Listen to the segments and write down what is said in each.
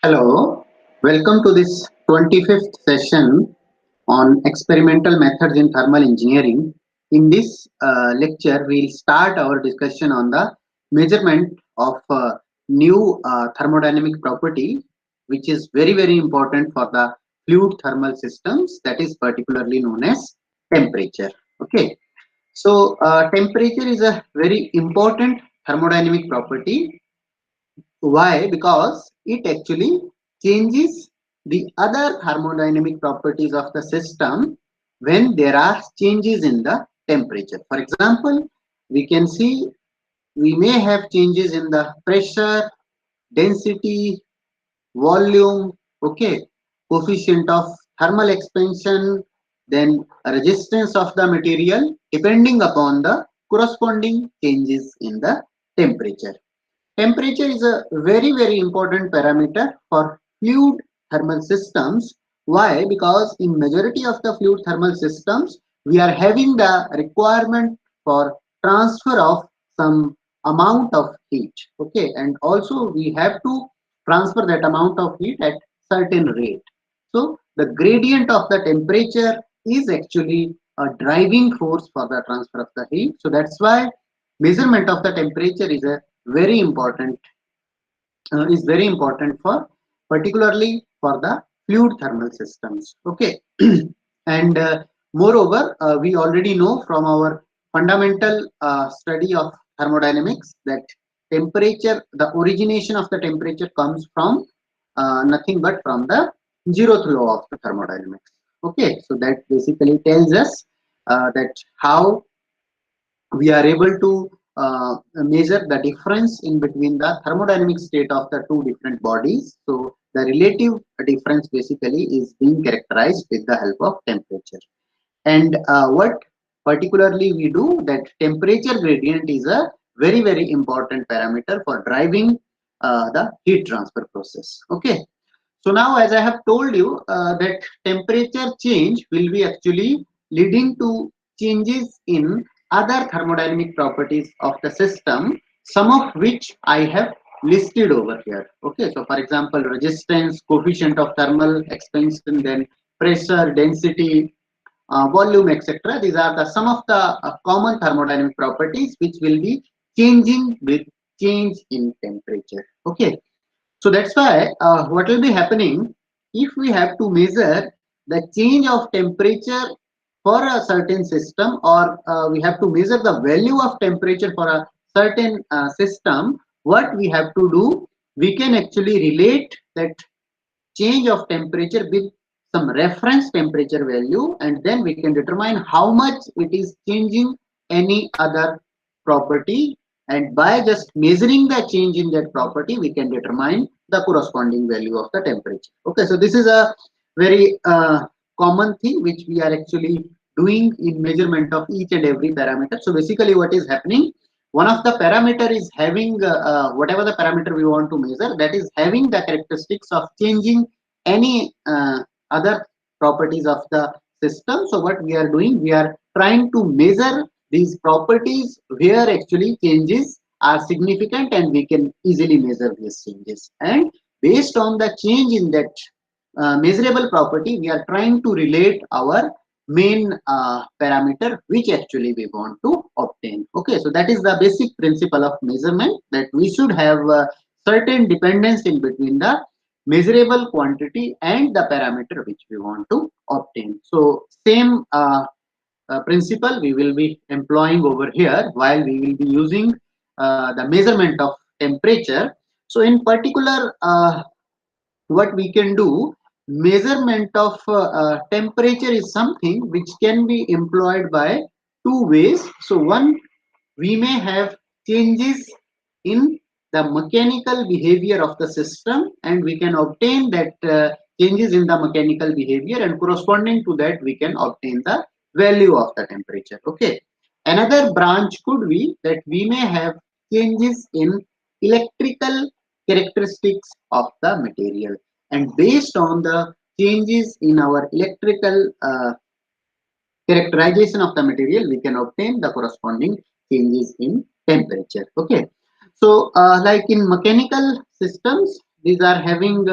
Hello, welcome to this 25th session on experimental methods in thermal engineering. In this lecture, we'll start our discussion on the measurement of new thermodynamic property, which is very important for the fluid thermal systems, that is particularly known as temperature. Okay, so temperature is a very important thermodynamic property. Why? Because it actually changes the other thermodynamic properties of the system when there are changes in the temperature. For example, we can see we may have changes in the pressure, density, volume, okay, coefficient of thermal expansion, then resistance of the material depending upon the corresponding changes in the temperature. Temperature is a very important parameter for fluid thermal systems. Why? Because in majority of the fluid thermal systems, we are having the requirement for transfer of some amount of heat. Okay, and also we have to transfer that amount of heat at certain rate. So the gradient of the temperature is actually a driving force for the transfer of the heat. So that's why measurement of the temperature very important is very important for particularly for the fluid thermal systems. Okay, and moreover, we already know from our fundamental study of thermodynamics that temperature, the origination of the temperature comes from nothing but from the zeroth law of the thermodynamics. Okay, so that basically tells us that how we are able to measure the difference in between the thermodynamic state of the two different bodies. So the relative difference basically is being characterized with the help of temperature. And what particularly we do, that temperature gradient is a very important parameter for driving the heat transfer process. Okay. So now, as I have told you, that temperature change will be actually leading to changes in other thermodynamic properties of the system, some of which I have listed over here. Okay, so for example, resistance, coefficient of thermal expansion, then pressure, density, volume, etc. These are the some of the common thermodynamic properties which will be changing with change in temperature. Okay. So that's why what will be happening if we have to measure the change of temperature for a certain system, or we have to measure the value of temperature for a certain system, what we have to do, we can actually relate that change of temperature with some reference temperature value, and then we can determine how much it is changing any other property, and by just measuring the change in that property we can determine the corresponding value of the temperature. Okay, so this is a very common thing which we are actually doing in measurement of each and every parameter. So basically what is happening, one of the parameter is having whatever the parameter we want to measure, that is having the characteristics of changing any other properties of the system. So what we are doing, we are trying to measure these properties where actually changes are significant and we can easily measure these changes, and based on the change in that measurable property, we are trying to relate our main parameter which actually we want to obtain. Okay, so that is the basic principle of measurement, that we should have certain dependence in between the measurable quantity and the parameter which we want to obtain. So same principle we will be employing over here while we will be using the measurement of temperature. So in particular, what we can do, measurement of temperature is something which can be employed by two ways. So one, we may have changes in the mechanical behavior of the system, and we can obtain that changes in the mechanical behavior, and corresponding to that we can obtain the value of the temperature. Okay, another branch could be that we may have changes in electrical characteristics of the material, and based on the changes in our electrical characterization of the material, we can obtain the corresponding changes in temperature. Okay, so like in mechanical systems, these are having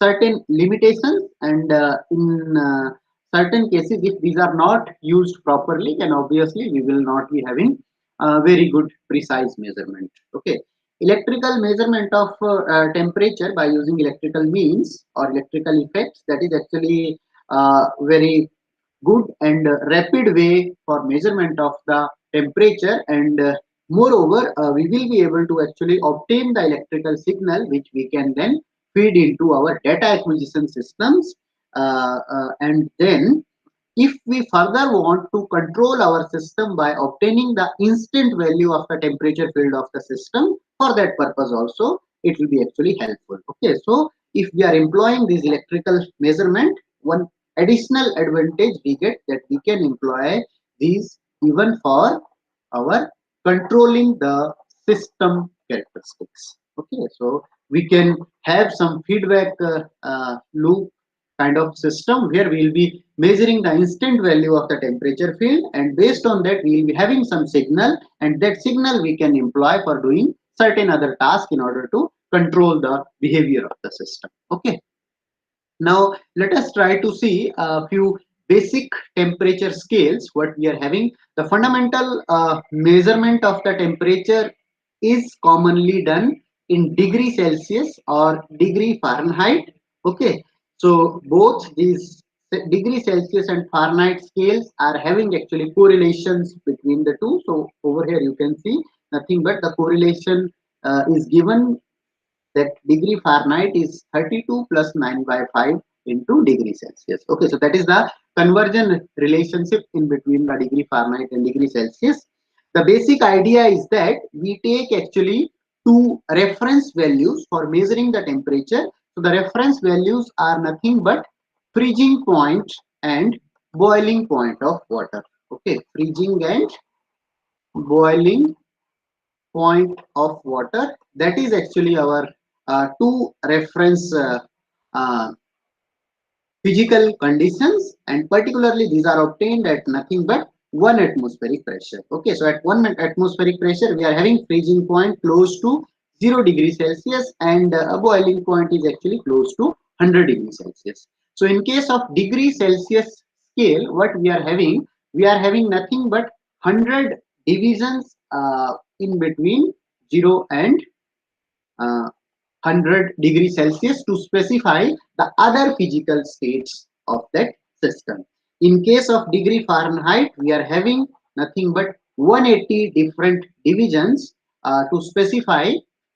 certain limitations, and in certain cases, if these are not used properly, then obviously we will not be having very good precise measurement. Okay, electrical measurement of temperature by using electrical means or electrical effects, that is actually very good and rapid way for measurement of the temperature, and moreover we will be able to actually obtain the electrical signal which we can then feed into our data acquisition systems, and then if we further want to control our system by obtaining the instant value of the temperature field of the system, for that purpose also it will be actually helpful. Okay, so if we are employing this electrical measurement, one additional advantage we get that we can employ these even for our controlling the system characteristics. Okay, so we can have some feedback loop kind of system where we will be measuring the instant value of the temperature field, and based on that we will be having some signal, and that signal we can employ for doing certain other tasks in order to control the behavior of the system. Okay, now let us try to see a few basic temperature scales what we are having. The fundamental measurement of the temperature is commonly done in degree Celsius or degree Fahrenheit. Okay, so both these degree Celsius and Fahrenheit scales are having actually correlations between the two. So over here you can see nothing but the correlation is given that degree Fahrenheit is 32 plus 9 by 5 into degree Celsius. Okay, so that is the conversion relationship in between the degree Fahrenheit and degree Celsius. The basic idea is that we take actually two reference values for measuring the temperature. So the reference values are nothing but freezing point and boiling point of water. Okay, freezing and boiling point of water, that is actually our two reference uh, physical conditions, and particularly these are obtained at nothing but 1 atmospheric pressure. Okay, so at 1 atmospheric pressure we are having freezing point close to 0 degrees Celsius, and a boiling point is actually close to 100 degrees Celsius. So in case of degree Celsius scale, what we are having nothing but 100 divisions in between 0 and 100 degrees Celsius to specify the other physical states of that system. In case of degree Fahrenheit, we are having nothing but 180 different divisions to specify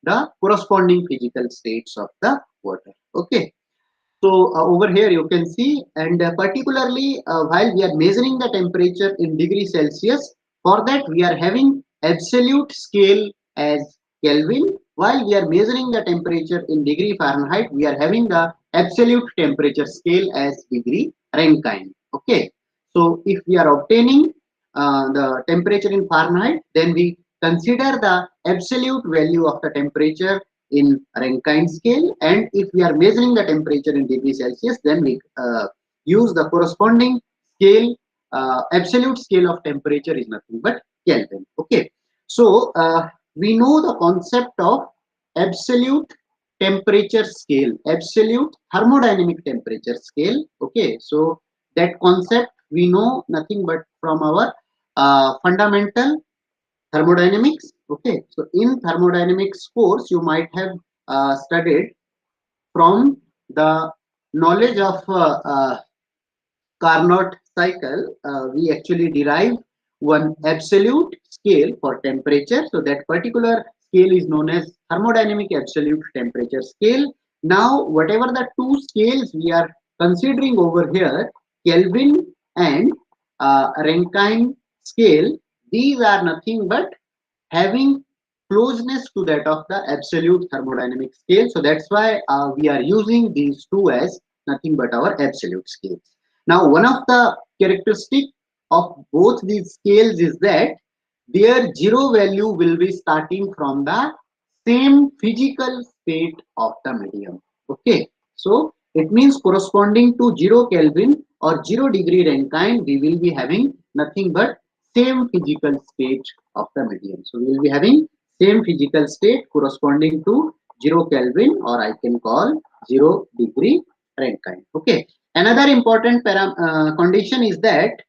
the corresponding physical states of the water. Okay, so over here you can see, and particularly while we are measuring the temperature in degree Celsius, for that we are having absolute scale as Kelvin, while we are measuring the temperature in degree Fahrenheit, we are having the absolute temperature scale as degree Rankine. Okay, so if we are obtaining the temperature in Fahrenheit, then we consider the absolute value of the temperature in Rankine scale, and if we are measuring the temperature in degree Celsius, then we use the corresponding scale. Absolute scale of temperature is nothing but Kelvin. Okay, so we know the concept of absolute temperature scale, absolute thermodynamic temperature scale. Okay, so that concept we know nothing but from our fundamental thermodynamics. Okay, so in thermodynamics course you might have studied from the knowledge of Carnot cycle, we actually derive one absolute scale for temperature. So that particular scale is known as thermodynamic absolute temperature scale. Now, whatever the two scales we are considering over here, Kelvin and Rankine scale, these are nothing but having closeness to that of the absolute thermodynamic scale. So that's why we are using these two as nothing but our absolute scales. Now, one of the characteristic of both these scales is that their zero value will be starting from the same physical state of the medium. Okay, so it means corresponding to 0 Kelvin or 0 degree Rankine, we will be having nothing but same physical state of the medium. So we will be having same physical state corresponding to 0 Kelvin, or I can call 0 degree Rankine. Okay. Another important condition is that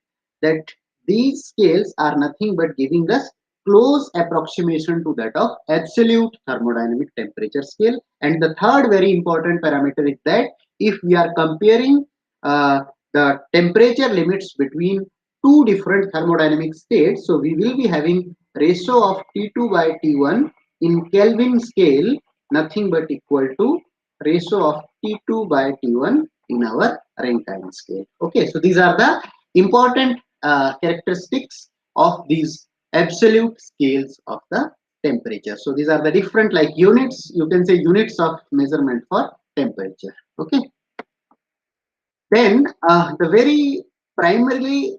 these scales are nothing but giving us close approximation to that of absolute thermodynamic temperature scale. And the third very important parameter is that if we are comparing the temperature limits between two different thermodynamic states, so we will be having ratio of T2 by T1 in Kelvin scale nothing but equal to ratio of T2 by T1 in our Rankine scale. Okay, so these are the important characteristics of these absolute scales of the temperature. So these are the different like units, you can say units of measurement for temperature. Okay. Then the very primarily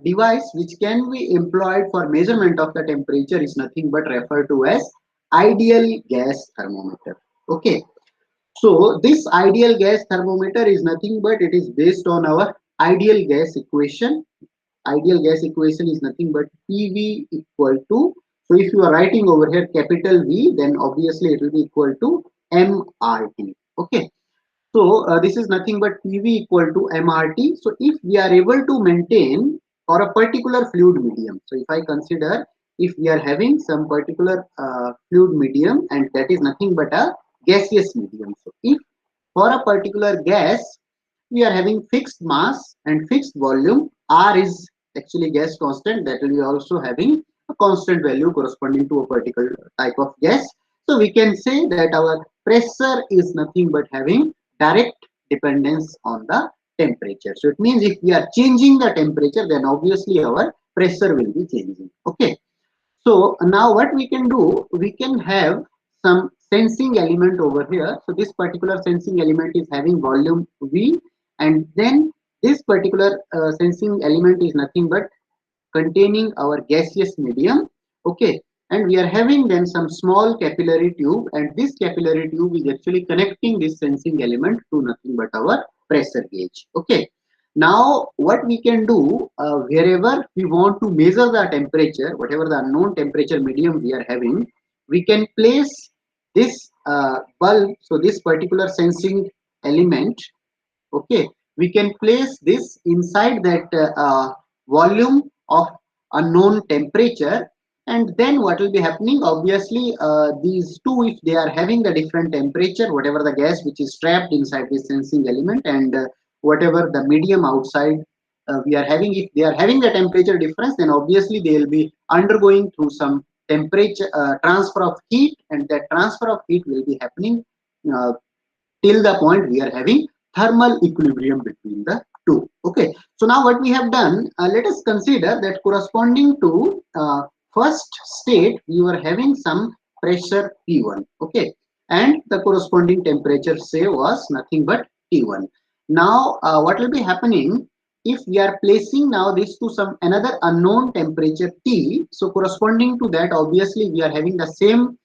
device which can be employed for measurement of the temperature is nothing but referred to as ideal gas thermometer. Okay, so this ideal gas thermometer is nothing but it is based on our ideal gas equation. Ideal gas equation is nothing but PV equal to, so if you are writing over here capital V, then obviously it will be equal to MRT. Okay, so this is nothing but PV equal to MRT. So if we are able to maintain for a particular fluid medium, so if I consider if we are having some particular fluid medium and that is nothing but a gaseous medium. So if for a particular gas we are having fixed mass and fixed volume, R is actually gas constant, that will be also having a constant value corresponding to a particular type of gas. So we can say that our pressure is nothing but having direct dependence on the temperature. So it means if we are changing the temperature, then obviously our pressure will be changing. Okay. So now what we can do, we can have some sensing element over here. So this particular sensing element is having volume V, and then this particular sensing element is nothing but containing our gaseous medium. Okay, and we are having then some small capillary tube, and this capillary tube is actually connecting this sensing element to nothing but our pressure gauge. Okay, now what we can do, wherever we want to measure the temperature, whatever the unknown temperature medium we are having, we can place this bulb, so this particular sensing element. Okay, we can place this inside that volume of unknown temperature, and then what will be happening, obviously these two, if they are having the different temperature, whatever the gas which is trapped inside this sensing element and whatever the medium outside we are having, if they are having the temperature difference, then obviously they will be undergoing through some temperature transfer of heat, and that transfer of heat will be happening uh, till the point we are having thermal equilibrium between the two. Okay, so now what we have done, let us consider that corresponding to first state we were having some pressure P1. Okay, and the corresponding temperature say was nothing but T1. Now what will be happening if we are placing now this to some another unknown temperature T? So corresponding to that, obviously we are having the same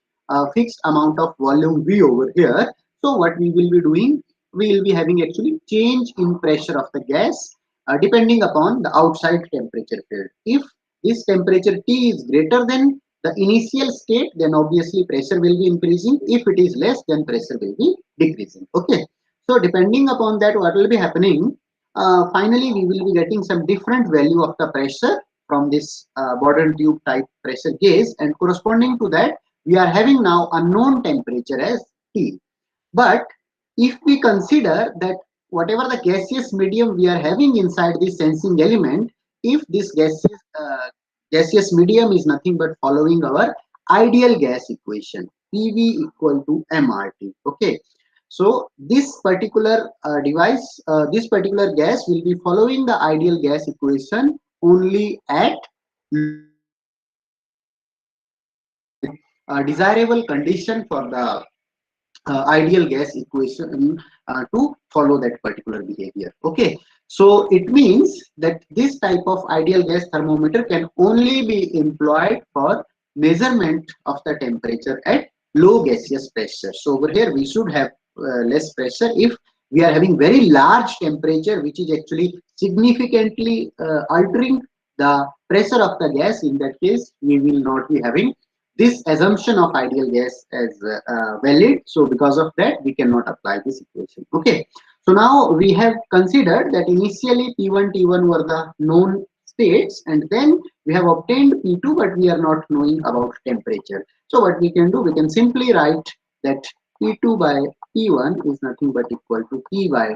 fixed amount of volume V over here. So what we will be doing, we will be having actually change in pressure of the gas depending upon the outside temperature field. If this temperature T is greater than the initial state, then obviously pressure will be increasing. If it is less, then pressure will be decreasing. Okay. So depending upon that, what will be happening? Finally, we will be getting some different value of the pressure from this Bourdon tube type pressure gauge, and corresponding to that, we are having now unknown temperature as T. But if we consider that whatever the gaseous medium we are having inside this sensing element, if this gaseous medium is nothing but following our ideal gas equation, PV equal to MRT. Okay, so this particular device, this particular gas will be following the ideal gas equation only at desirable condition for the ideal gas equation to follow that particular behavior. Okay, so it means that this type of ideal gas thermometer can only be employed for measurement of the temperature at low gaseous pressure. So over here we should have less pressure. If we are having very large temperature which is actually significantly altering the pressure of the gas, in that case we will not be having this assumption of ideal gas as valid. So because of that, we cannot apply this equation. Okay. So now we have considered that initially P1, T1 were the known states, and then we have obtained P2, but we are not knowing about temperature. So what we can do, we can simply write that P2 by P1 is nothing but equal to P by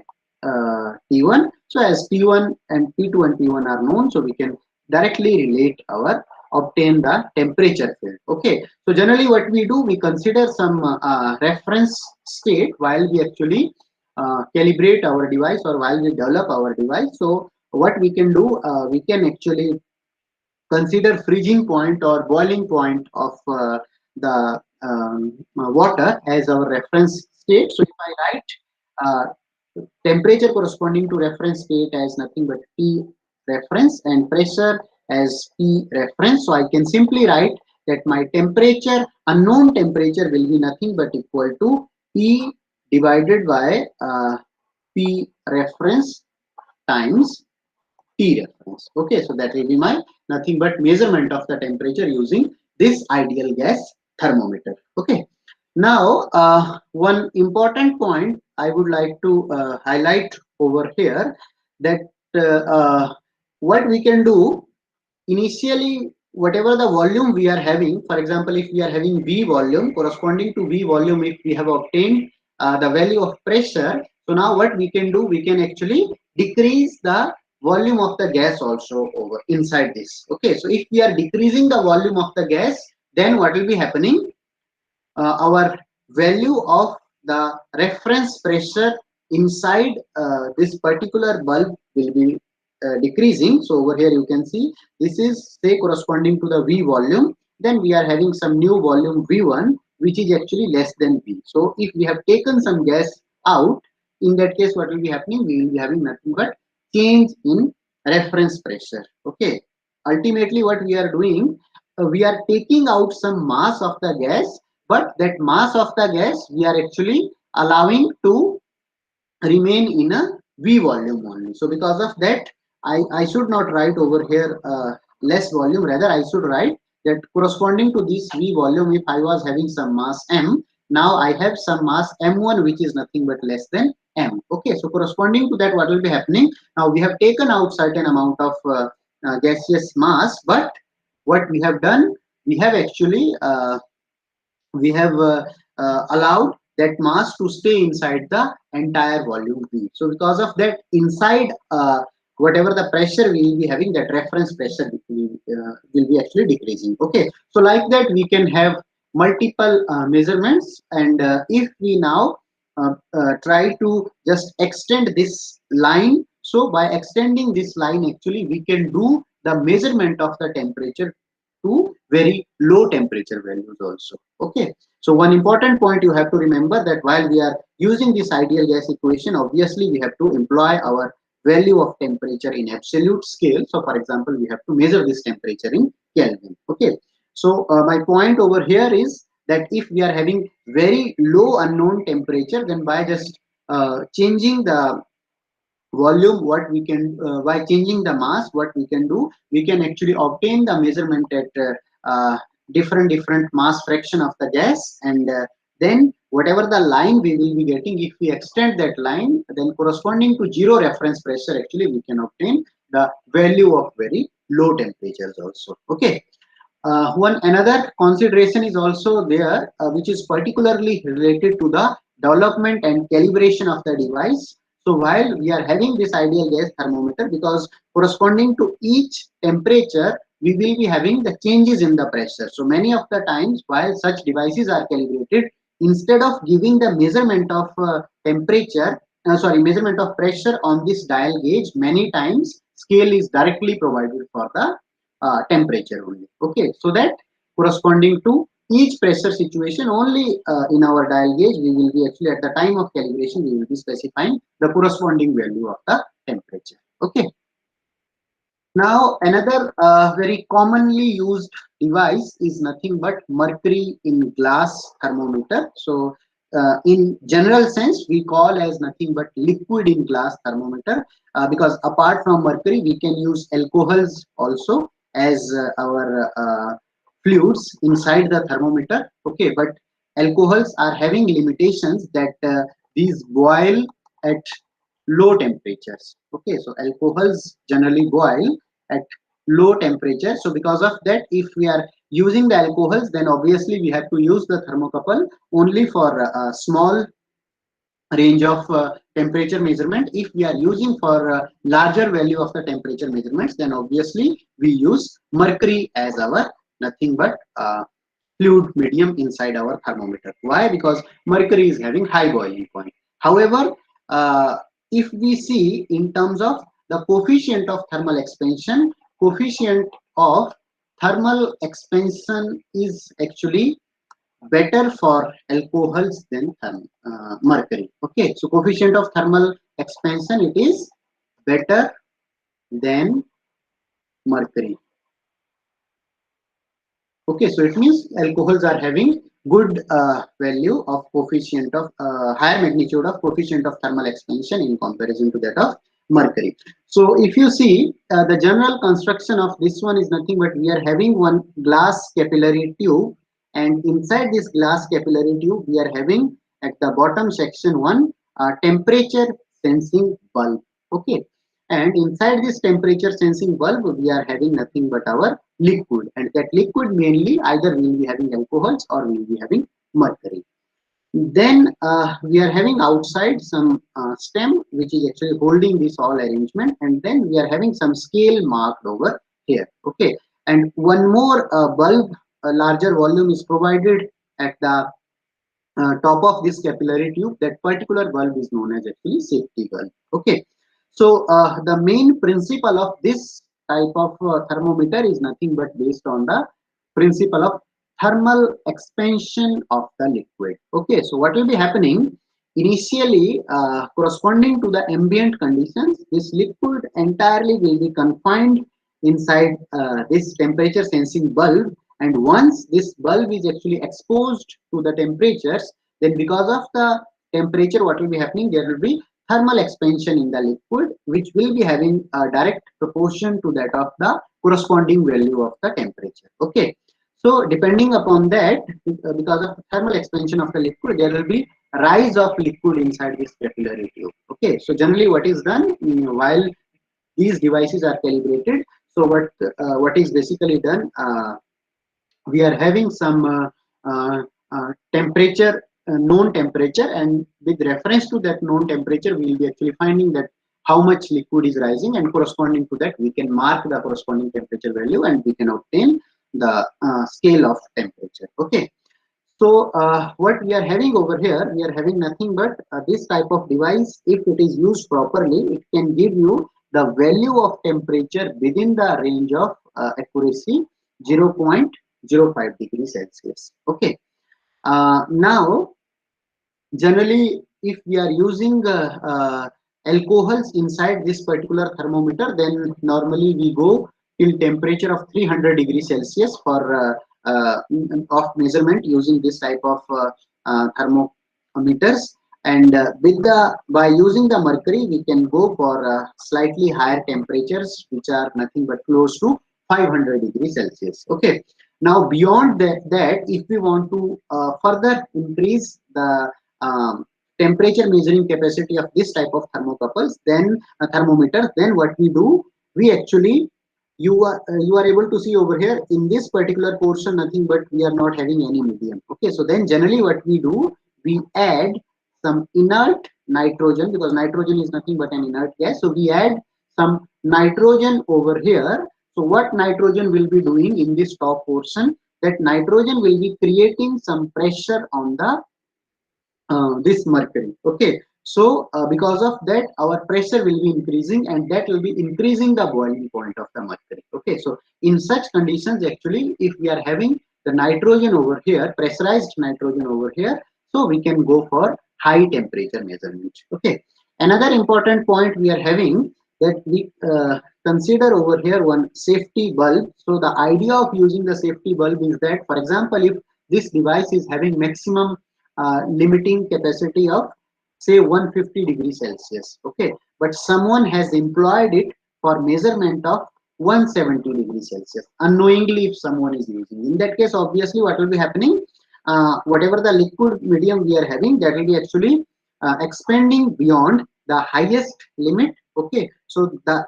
T1. So as T1 and P2 and T1 are known, so we can directly relate our obtain the temperature field. Okay, so generally what we do, we consider some reference state while we actually calibrate our device or while we develop our device. So what we can do, we can actually consider freezing point or boiling point of the water as our reference state. So if I write temperature corresponding to reference state as nothing but T reference and pressure as P reference, so I can simply write that my temperature, unknown temperature, will be nothing but equal to P divided by P reference times T reference. Okay, so that will be my nothing but measurement of the temperature using this ideal gas thermometer. Okay, now one important point I would like to highlight over here, that what we can do initially, whatever the volume we are having, for example, if we are having V volume, corresponding to V volume, if we have obtained the value of pressure, so now what we can do, we can actually decrease the volume of the gas also over inside this. Okay, so if we are decreasing the volume of the gas, then what will be happening? Our value of the reference pressure inside this particular bulb will be decreasing. So over here you can see this is say corresponding to the V volume. Then we are having some new volume V1, which is actually less than V. So if we have taken some gas out, in that case what will be happening? We will be having nothing but change in reference pressure. Okay. Ultimately what we are doing, we are taking out some mass of the gas, but that mass of the gas we are actually allowing to remain in a V volume only. So because of that, I should not write over here less volume, rather I should write that corresponding to this V volume, if I was having some mass M, now I have some mass M1, which is nothing but less than M. Okay, so corresponding to that, what will be happening? Now we have taken out certain amount of gaseous mass, but what we have done, we have actually allowed that mass to stay inside the entire volume V. So because of that, inside whatever the pressure we will be having, that reference pressure will be actually decreasing. Okay, so like that we can have multiple measurements, and if we now try to just extend this line, so by extending this line, actually we can do the measurement of the temperature to very low temperature values also. Okay, so one important point you have to remember, that while we are using this ideal gas equation, obviously we have to employ our value of temperature in absolute scale. So for example, we have to measure this temperature in Kelvin. Okay, so my point over here is that if we are having very low unknown temperature, then by just changing the volume, what we can by changing the mass, what we can do, we can actually obtain the measurement at different mass fraction of the gas, and then whatever the line we will be getting, if we extend that line, then corresponding to zero reference pressure, actually we can obtain the value of very low temperatures also. Okay, one another consideration is also there, which is particularly related to the development and calibration of the device. So while we are having this ideal gas thermometer, because corresponding to each temperature, we will be having the changes in the pressure. So many of the times, while such devices are calibrated, instead of giving the measurement of measurement of pressure on this dial gauge, many times scale is directly provided for the temperature only. Okay, so that corresponding to each pressure situation, only in our dial gauge we will be actually at the time of calibration we will be specifying the corresponding value of the temperature. Okay, now another very commonly used device is nothing but mercury in glass thermometer. So in general sense we call as nothing but liquid in glass thermometer, because apart from mercury we can use alcohols also as our fluids inside the thermometer. Okay, but alcohols are having limitations that these boil at low temperatures. Okay, so alcohols generally boil at low temperature. So because of that, if we are using the alcohols, then obviously we have to use the thermocouple only for a small range of temperature measurement. If we are using for larger value of the temperature measurements, then obviously we use mercury as our nothing but fluid medium inside our thermometer. Why? Because mercury is having high boiling point. However, if we see in terms of the coefficient of thermal expansion, coefficient of thermal expansion is actually better for alcohols than mercury. Okay, so coefficient of thermal expansion, it is better than mercury. Okay, so it means alcohols are having good value of coefficient of higher magnitude of coefficient of thermal expansion in comparison to that of mercury. So if you see the general construction of this one is nothing but we are having one glass capillary tube, and inside this glass capillary tube we are having at the bottom section one temperature sensing bulb. Okay, and inside this temperature sensing bulb we are having nothing but our liquid, and that liquid mainly either we will be having alcohols or we will be having mercury. Then we are having outside some stem which is actually holding this all arrangement, and then we are having some scale marked over here. Okay, and one more bulb, a larger volume is provided at the top of this capillary tube. That particular bulb is known as actually safety bulb. Okay, so the main principle of this type of thermometer is nothing but based on the principle of thermal expansion of the liquid. Okay, so what will be happening initially, corresponding to the ambient conditions, this liquid entirely will be confined inside this temperature sensing bulb, and once this bulb is actually exposed to the temperatures, then because of the temperature, what will be happening, there will be thermal expansion in the liquid, which will be having a direct proportion to that of the corresponding value of the temperature. Okay, so depending upon that, because of thermal expansion of the liquid, there will be rise of liquid inside this capillary tube. Okay, so generally what is done while these devices are calibrated, so what is basically done, we are having some temperature, known temperature, and with reference to that known temperature we will be actually finding that how much liquid is rising, and corresponding to that we can mark the corresponding temperature value and we can obtain the scale of temperature. Okay, so what we are having over here, we are having nothing but this type of device. If it is used properly, it can give you the value of temperature within the range of accuracy 0.05 degrees Celsius. Okay, now generally if we are using alcohols inside this particular thermometer, then normally we go till temperature of 300 degrees Celsius for of measurement using this type of thermometers, and by using the mercury we can go for slightly higher temperatures which are nothing but close to 500 degrees Celsius. Okay, now beyond that, if we want to further increase the temperature measuring capacity of this type of thermocouples, then thermometers, then what we do, we actually, you are able to see over here in this particular portion nothing but we are not having any medium. Okay, so then generally what we do, we add some inert nitrogen, because nitrogen is nothing but an inert gas, so we add some nitrogen over here. So what nitrogen will be doing in this top portion, that nitrogen will be creating some pressure on the this mercury. Okay, so because of that our pressure will be increasing, and that will be increasing the boiling point of the mercury. Okay, so in such conditions actually if we are having the nitrogen over here, pressurized nitrogen over here, so we can go for high temperature measurement. Okay, another important point we are having, that we consider over here one safety bulb. So the idea of using the safety bulb is that, for example, if this device is having maximum limiting capacity of say 150 degrees Celsius, okay, but someone has employed it for measurement of 170 degrees Celsius unknowingly if someone is using. In that case, obviously, what will be happening? Whatever the liquid medium we are having, that will be actually expanding beyond the highest limit. Okay, so the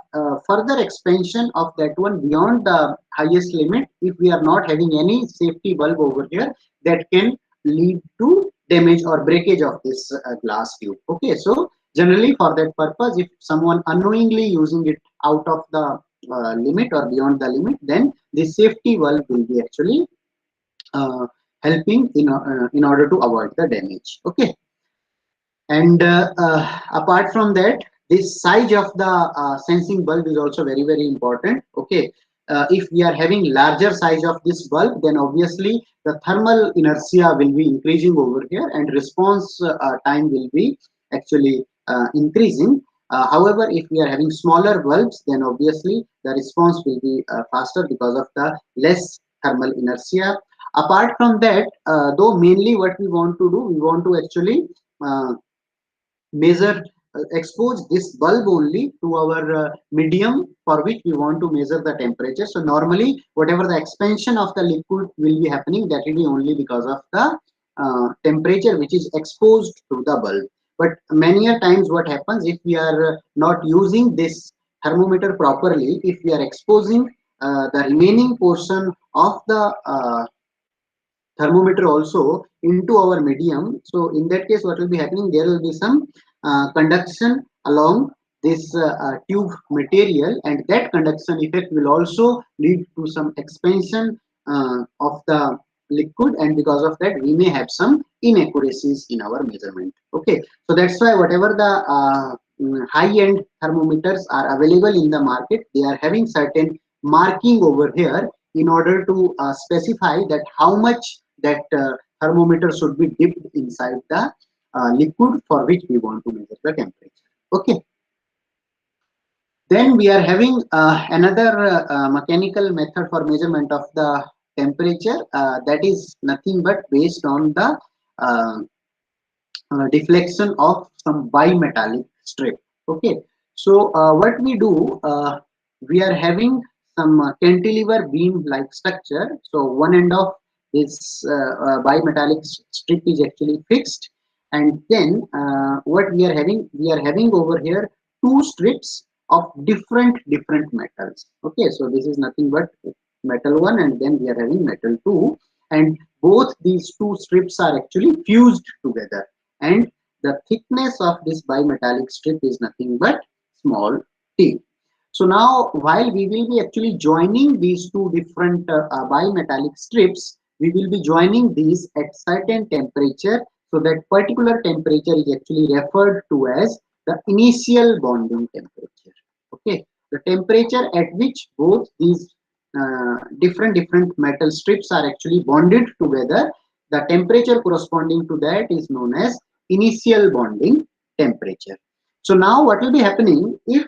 further expansion of that one beyond the highest limit, if we are not having any safety bulb over here, that can lead to damage or breakage of this glass tube. Okay, so generally for that purpose, if someone unknowingly using it out of the limit or beyond the limit, then the safety valve will be actually uh, helping in order to avoid the damage. Okay, and apart from that, this size of the sensing bulb is also very important. Okay, if we are having larger size of this bulb, then obviously the thermal inertia will be increasing over here and response time will be actually increasing. However, if we are having smaller bulbs, then obviously the response will be faster because of the less thermal inertia. Apart from that, though mainly what we want to do, we want to actually measure expose this bulb only to our medium for which we want to measure the temperature. So normally whatever the expansion of the liquid will be happening, that will be only because of the temperature which is exposed to the bulb. But many a times what happens, if we are not using this thermometer properly, if we are exposing the remaining portion of the thermometer also into our medium, so in that case what will be happening, there will be some conduction along this tube material, and that conduction effect will also lead to some expansion of the liquid, and because of that we may have some inaccuracies in our measurement. Okay, so that's why whatever the high-end thermometers are available in the market, they are having certain marking over here in order to specify that how much that thermometer should be dipped inside the liquid for which we want to measure the temperature. Okay. Then we are having another mechanical method for measurement of the temperature, that is nothing but based on the uh, deflection of some bimetallic strip. Okay, so what we do, we are having some cantilever beam like structure. So one end of this bimetallic strip is actually fixed, and then what we are having over here two strips of different metals. Okay, so this is nothing but metal 1, and then we are having metal 2, and both these two strips are actually fused together, and the thickness of this bimetallic strip is nothing but small t. So now while we will be actually joining these two different bimetallic strips, we will be joining these at certain temperature. So that particular temperature is actually referred to as the initial bonding temperature. Okay, the temperature at which both these different metal strips are actually bonded together, the temperature corresponding to that is known as initial bonding temperature. So now what will be happening, if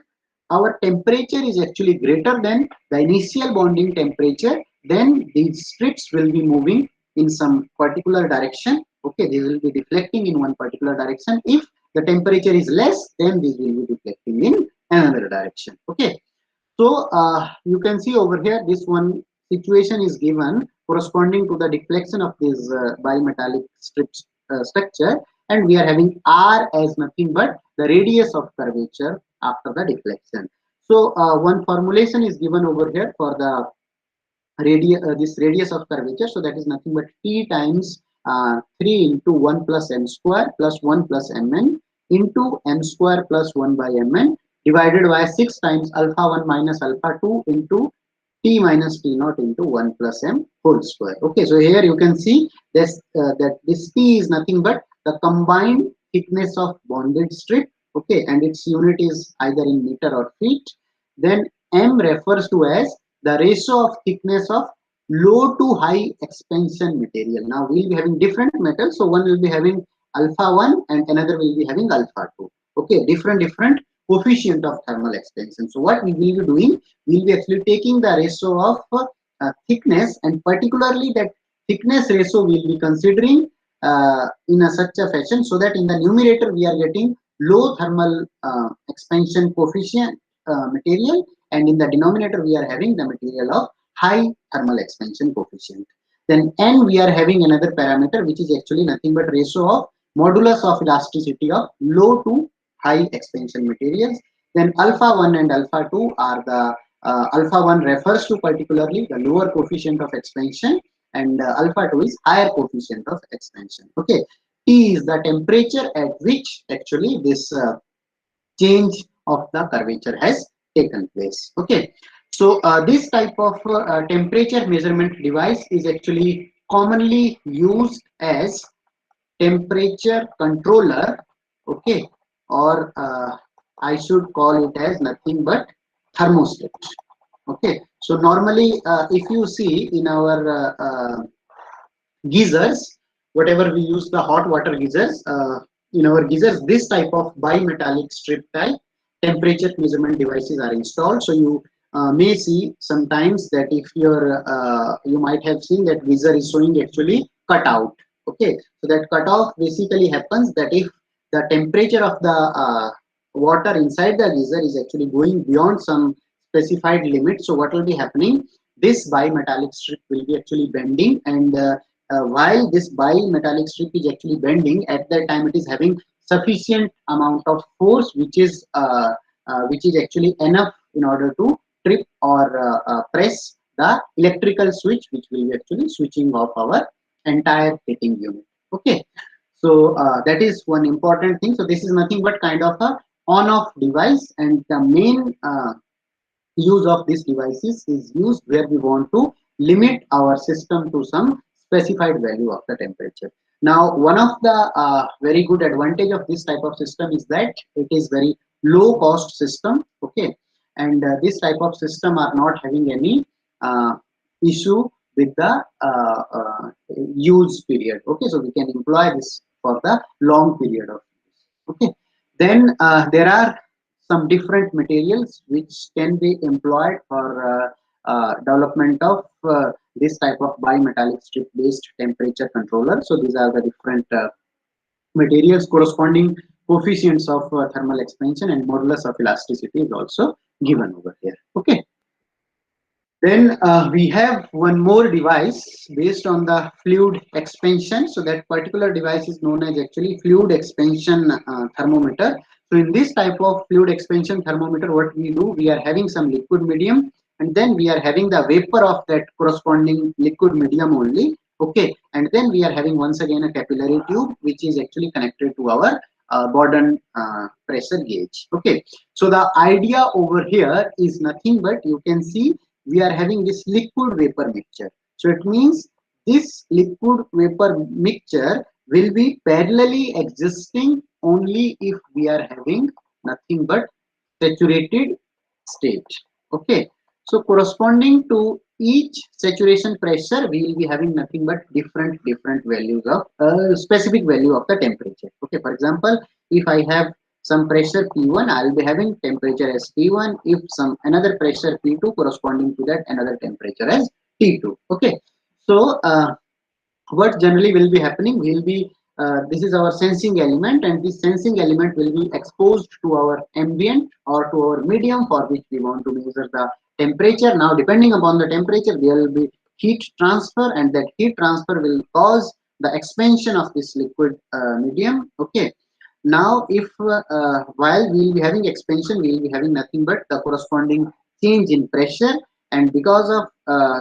our temperature is actually greater than the initial bonding temperature, then these strips will be moving in some particular direction. Okay, they will be deflecting in one particular direction. If the temperature is less, then these will be deflecting in another direction. Okay, so you can see over here, this one situation is given corresponding to the deflection of this bimetallic strips structure, and we are having R as nothing but the radius of curvature after the deflection. So one formulation is given over here for the radius, this radius of curvature. So that is nothing but T times 3 into 1 plus m square plus 1 plus mn into m square plus 1 by mn divided by 6 times alpha 1 minus alpha 2 into t minus t naught into 1 plus m whole square. Okay, so here you can see this that this t is nothing but the combined thickness of bonded strip. Okay, and its unit is either in meter or feet. Then m refers to as the ratio of thickness of low to high expansion material. Now we'll be having different metals, so one will be having alpha 1 and another will be having alpha 2. Okay, different coefficient of thermal expansion. So what we will be doing, we will be actually taking the ratio of thickness, and particularly that thickness ratio we will be considering in a such a fashion so that in the numerator we are getting low thermal expansion coefficient material, and in the denominator we are having the material of high thermal expansion coefficient. Then n, we are having another parameter which is actually nothing but ratio of modulus of elasticity of low to high expansion materials. Then alpha 1 and alpha 2 are the alpha 1 refers to particularly the lower coefficient of expansion, and alpha 2 is higher coefficient of expansion. Okay, T is the temperature at which actually this change of the curvature has taken place. Okay, so this type of temperature measurement device is actually commonly used as temperature controller. Okay, or I should call it as nothing but thermostat. Okay, so normally if you see in our geysers, whatever we use the hot water geysers, in our geysers, this type of bimetallic strip type temperature measurement devices are installed. So you may see sometimes that if you might have seen that geyser is showing actually cut out. Okay, so that cutoff basically happens that if the temperature of the water inside the geyser is actually going beyond some specified limit, so what will be happening, this bimetallic strip will be actually bending, and while this bimetallic strip is actually bending, at that time it is having sufficient amount of force which is actually enough in order to trip or press the electrical switch, which will be actually switching off our entire heating unit. Okay, so that is one important thing. So this is nothing but kind of a on-off device, and the main use of these devices is used where we want to limit our system to some specified value of the temperature. Now, one of the very good advantage of this type of system is that it is very low cost system. Okay, and this type of system are not having any issue with the use period. Okay, so we can employ this for the long period of use. Okay, then there are some different materials which can be employed for development of this type of bimetallic strip based temperature controller. So these are the different materials. Corresponding coefficients of thermal expansion and modulus of elasticity is also given over here. Okay, then we have one more device based on the fluid expansion. So that particular device is known as actually fluid expansion thermometer. So in this type of fluid expansion thermometer, what we do, we are having some liquid medium, and then we are having the vapor of that corresponding liquid medium only. Okay, and then we are having once again a capillary tube which is actually connected to our Bourdon pressure gauge. Okay, so the idea over here is nothing but, you can see we are having this liquid vapor mixture. So it means this liquid vapor mixture will be parallelly existing only if we are having nothing but saturated state. Okay, so corresponding to each saturation pressure, we will be having nothing but different values of specific value of the temperature. Okay, for example, if I have some pressure P1, I will be having temperature as T1. If some another pressure P2, corresponding to that another temperature as T2. Okay, so what generally will be happening, will be this is our sensing element, and this sensing element will be exposed to our ambient or to our medium for which we want to measure the temperature. Now depending upon the temperature, there will be heat transfer, and that heat transfer will cause the expansion of this liquid medium. Okay, now if while we will be having expansion, we will be having nothing but the corresponding change in pressure, and because of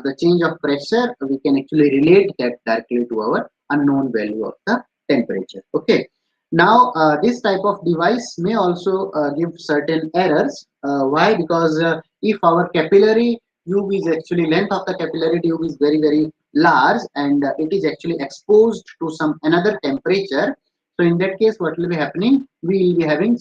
the change of pressure, we can actually relate that directly to our unknown value of the temperature. Okay, now this type of device may also give certain errors. Why? Because if our capillary tube is actually, length of the capillary tube is very large, and it is actually exposed to some another temperature, so in that case what will be happening, we will be having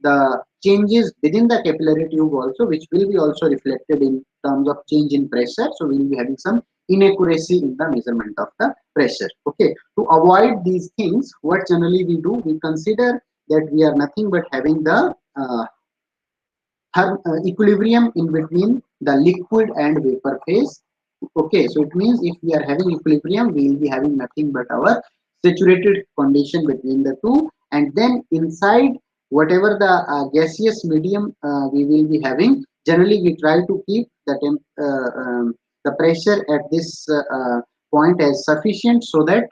the changes within the capillary tube also, which will be also reflected in terms of change in pressure. So we will be having some inaccuracy in the measurement of the pressure. Okay, to avoid these things, what generally we do, we consider that we are nothing but having the equilibrium in between the liquid and vapor phase. Okay, so it means if we are having equilibrium, we will be having nothing but our saturated condition between the two, and then inside whatever the gaseous medium we will be having, generally we try to keep the pressure at this point as sufficient, so that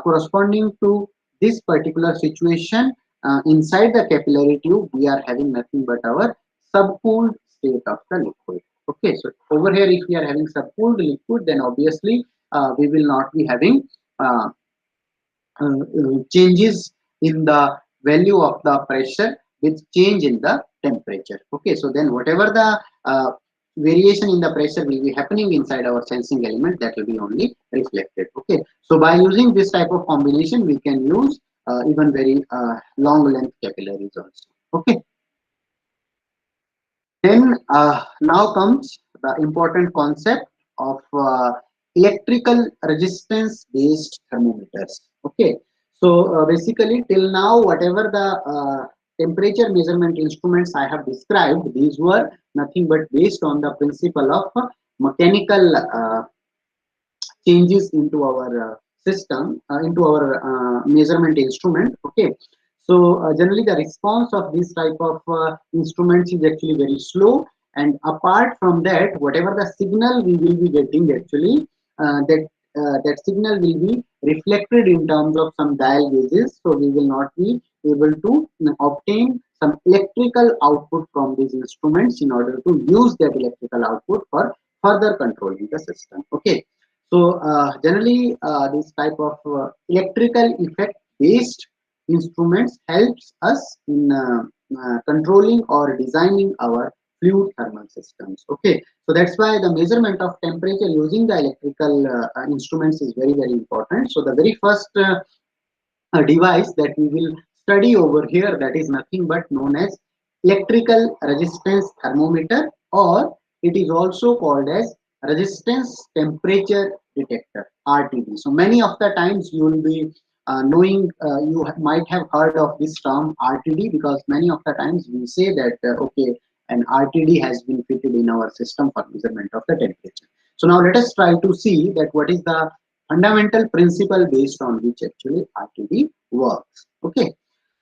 corresponding to this particular situation, inside the capillary tube we are having nothing but our subcooled state of the liquid. Okay, so over here if we are having subcooled liquid, then obviously we will not be having uh, changes in the value of the pressure with change in the temperature. Okay, so then whatever the variation in the pressure will be happening inside our sensing element, that will be only reflected. Okay, so by using this type of combination we can use even very long length capillaries also. Okay, then now comes the important concept of electrical resistance based thermometers. Okay, so basically till now whatever the temperature measurement instruments I have described, these were nothing but based on the principle of mechanical changes into our system, into our measurement instrument. Okay, so generally the response of this type of instruments is actually very slow, and apart from that whatever the signal we will be getting actually, that signal will be reflected in terms of some dial gauges, so we will not be able to obtain some electrical output from these instruments in order to use that electrical output for further controlling the system. Okay, so generally, this type of electrical effect based instruments helps us in controlling or designing our fluid thermal systems. Okay, so that's why the measurement of temperature using the electrical instruments is very very important. So the very first device that we will study over here, that is nothing but known as electrical resistance thermometer, or it is also called as resistance temperature detector, RTD. So many of the times you will be knowing, you might have heard of this term RTD, because many of the times we say that okay, an RTD has been fitted in our system for measurement of the temperature. So now let us try to see that what is the fundamental principle based on which actually RTD works. Okay,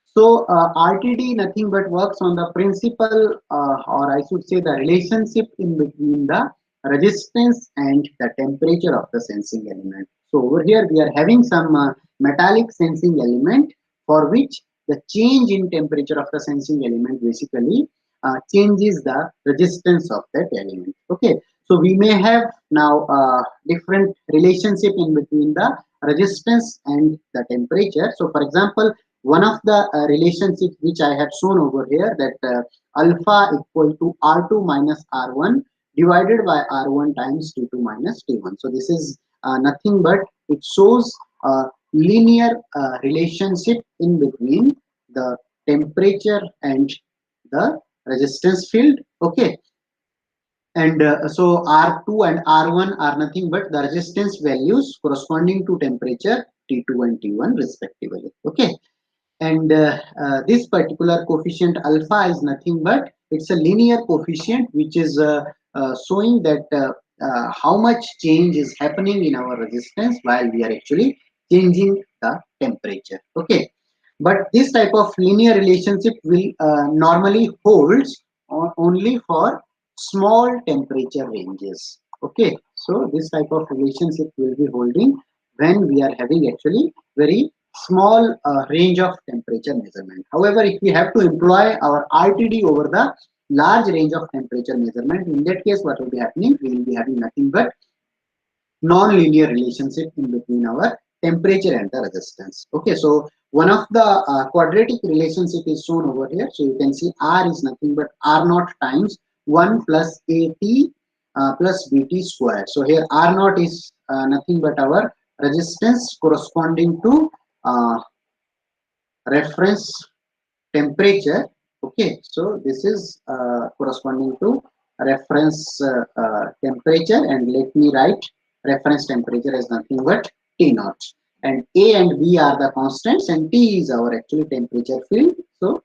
so RTD nothing but works on the principle, or I should say the relationship in between the resistance and the temperature of the sensing element. So over here we are having some metallic sensing element, for which the change in temperature of the sensing element basically changes the resistance of that element. Okay, so we may have now different relationship in between the resistance and the temperature. So for example, one of the relationships which I have shown over here, that alpha equal to R2 minus R1 divided by R1 times T2 minus T1. So this is nothing but it shows a linear relationship in between the temperature and the resistance field. Okay, and so R2 and R1 are nothing but the resistance values corresponding to temperature T2 and T1 respectively. Okay, and this particular coefficient alpha is nothing but it's a linear coefficient which is showing that how much change is happening in our resistance while we are actually changing the temperature. Okay, but this type of linear relationship will normally holds only for small temperature ranges. Okay, so this type of relationship will be holding when we are having actually very small range of temperature measurement. However, if we have to employ our RTD over the large range of temperature measurement, in that case what will be happening, we will be having nothing but non-linear relationship in between our temperature and the resistance. Okay, so one of the quadratic relationship is shown over here. So you can see R is nothing but R naught times 1 plus AT plus BT square. So here R naught is nothing but our resistance corresponding to reference temperature. Okay, so this is corresponding to reference temperature, and let me write reference temperature as nothing but T naught, and A and B are the constants and T is our actually temperature field. So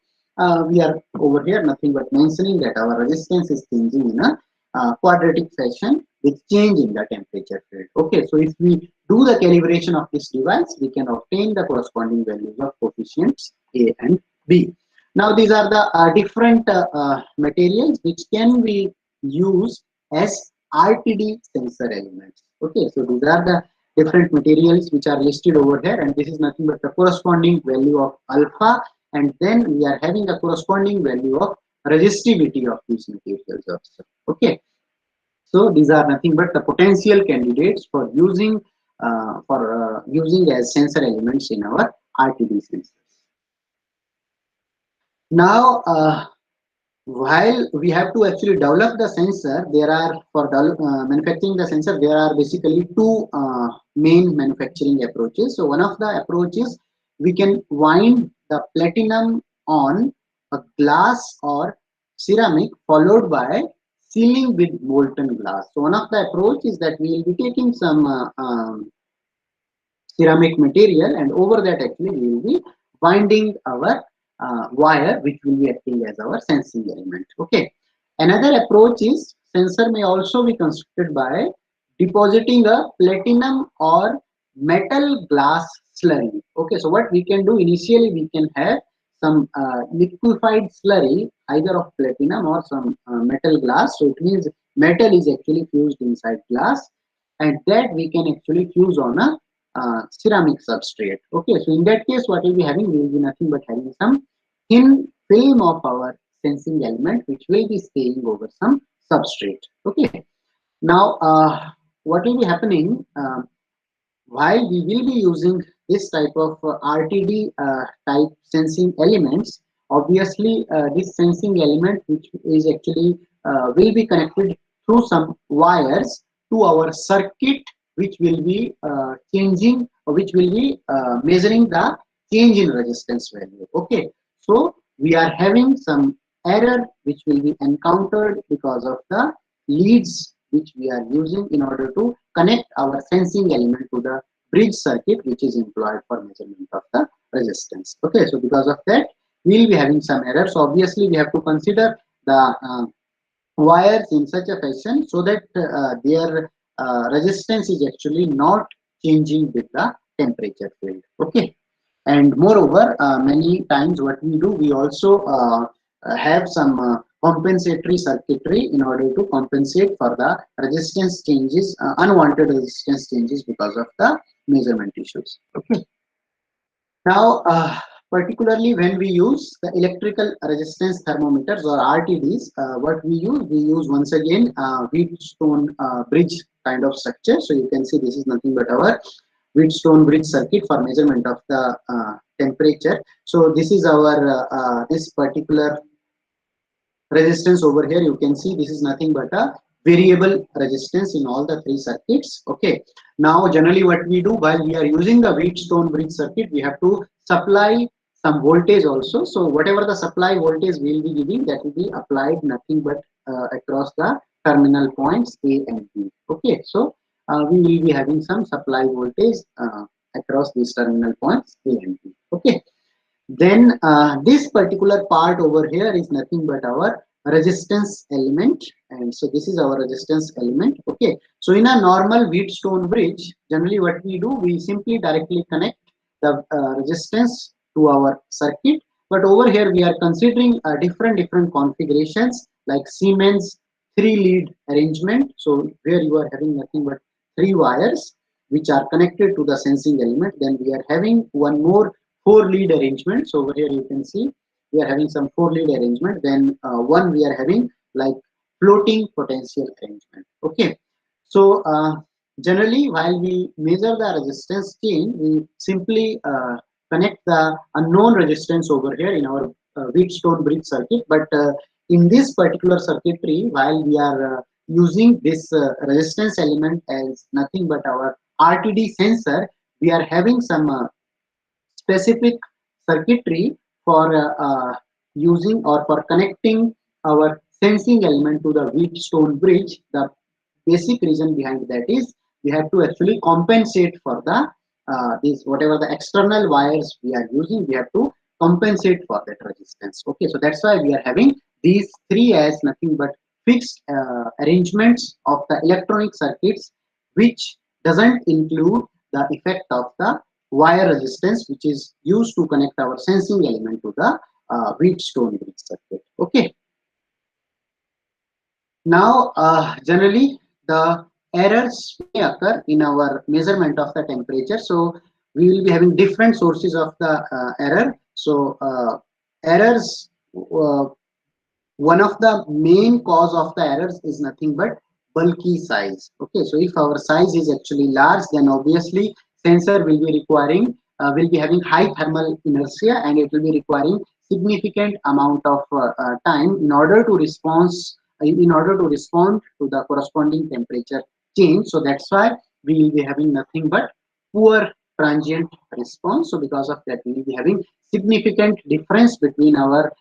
we are over here nothing but mentioning that our resistance is changing in a quadratic fashion with change in the temperature field. Okay, so if we do the calibration of this device, we can obtain the corresponding values of coefficients A and B. Now these are the different materials which can be used as RTD sensor elements. Okay, so these are the different materials which are listed over here, and this is nothing but the corresponding value of alpha, and then we are having a corresponding value of resistivity of these materials also. Okay, so these are nothing but the potential candidates for using as sensor elements in our RTD sensors. Now, while we have to actually develop the sensor, there are for manufacturing the sensor, there are basically two main manufacturing approaches. So one of the approaches, we can wind the platinum on a glass or ceramic, followed by sealing with molten glass. So one of the approach is that we will be taking some ceramic material, and over that actually we will be winding our wire, which will be acting as our sensing element. Okay, another approach is sensor may also be constructed by depositing a platinum or metal glass slurry. Okay, so what we can do initially, we can have some liquefied slurry either of platinum or some metal glass. So it means metal is actually fused inside glass, and that we can actually fuse on a ceramic substrate. Okay, so in that case, what we'll be having, we will be nothing but having some thin film of our sensing element, which will be staying over some substrate. Okay, now what will be happening while we will be using this type of RTD type sensing elements? Obviously, this sensing element, which is actually will be connected through some wires to our circuit, which will be changing, or which will be measuring the change in resistance value. Okay, so we are having some error which will be encountered because of the leads which we are using in order to connect our sensing element to the bridge circuit, which is employed for measurement of the resistance. Okay, so because of that, we will be having some errors. So obviously, we have to consider the wires in such a fashion so that their resistance is actually not changing with the temperature field. Okay, and moreover, many times what we do, we also have some compensatory circuitry in order to compensate for the resistance changes, unwanted resistance changes because of the measurement issues. Okay, now particularly when we use the electrical resistance thermometers or RTDs, what we use once again Wheatstone bridge kind of structure. So you can see this is nothing but our Wheatstone bridge circuit for measurement of the temperature. So this is our this particular resistance over here. You can see this is nothing but a variable resistance in all the three circuits. Okay, now generally what we do while we are using the Wheatstone bridge circuit, we have to supply some voltage also. So whatever the supply voltage we will be giving, that will be applied nothing but across the terminal points A and B. Okay, so we will be having some supply voltage across these terminal points A and B. Okay, then this particular part over here is nothing but our resistance element, and so this is our resistance element. Okay, so in a normal Wheatstone bridge, generally what we do, we simply directly connect the resistance to our circuit, but over here we are considering different configurations like Siemens three lead arrangement. So where you are having nothing but three wires which are connected to the sensing element. Then we are having one more four lead arrangement. So over here you can see we are having some four lead arrangement. Then one we are having like floating potential arrangement. Okay, so generally while we measure the resistance change, we simply connect the unknown resistance over here in our Wheatstone bridge circuit. But in this particular circuitry, while we are using this resistance element as nothing but our RTD sensor, we are having some specific circuitry for using or for connecting our sensing element to the Wheatstone bridge. The basic reason behind that is we have to actually compensate for the this whatever the external wires we are using, we have to compensate for that resistance. Okay, so that's why we are having these three as nothing but fixed arrangements of the electronic circuits, which doesn't include the effect of the wire resistance, which is used to connect our sensing element to the Wheatstone bridge circuit. Okay. Now, generally, the errors may occur in our measurement of the temperature. So, we will be having different sources of the error. So, errors, one of the main cause of the errors is nothing but bulky size. Okay, so if our size is actually large, then obviously sensor will be requiring, will be having high thermal inertia, and it will be requiring significant amount of time in order to respond to the corresponding temperature change. So that's why we will be having nothing but poor transient response. So because of that, we will be having significant difference between our